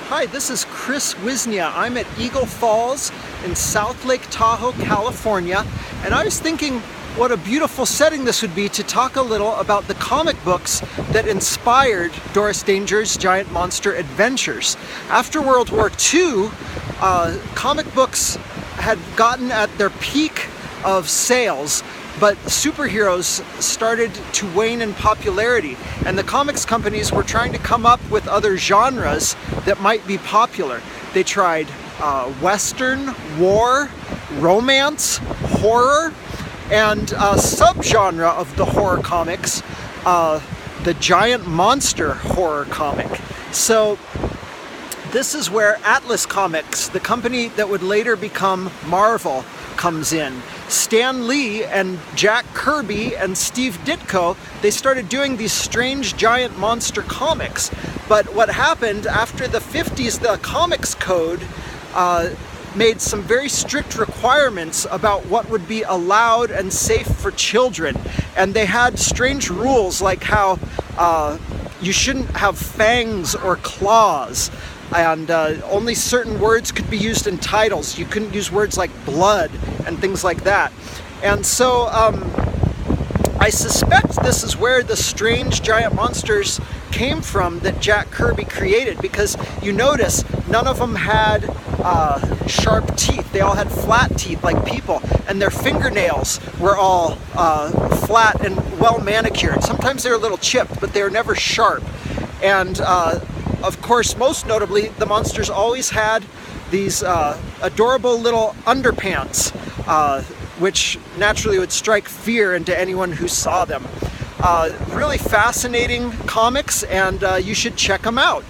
Hi, this is Chris Wisnia. I'm at Eagle Falls in South Lake Tahoe, California, and I was thinking what a beautiful setting this would be to talk a little about the comic books that inspired Doris Danger's Giant Monster Adventures. After World War II, comic books had gotten at their peak of sales, but superheroes started to wane in popularity, and the comics companies were trying to come up with other genres that might be popular. They tried Western, war, romance, horror, and a subgenre of the horror comics, the giant monster horror comic. So this is where Atlas Comics, the company that would later become Marvel, comes in. Stan Lee and Jack Kirby and Steve Ditko, they started doing these strange giant monster comics. But what happened after the 50s, the Comics Code made some very strict requirements about what would be allowed and safe for children. And they had strange rules like how you shouldn't have fangs or claws, and only certain words could be used in titles. You couldn't use words like blood and things like that. And so I suspect this is where the strange giant monsters came from that Jack Kirby created, because you notice none of them had sharp teeth. They all had flat teeth like people, and their fingernails were all flat and well manicured. Sometimes they were a little chipped, but they were never sharp. And of course, most notably, the monsters always had these adorable little underpants, which naturally would strike fear into anyone who saw them. Really fascinating comics, and you should check them out.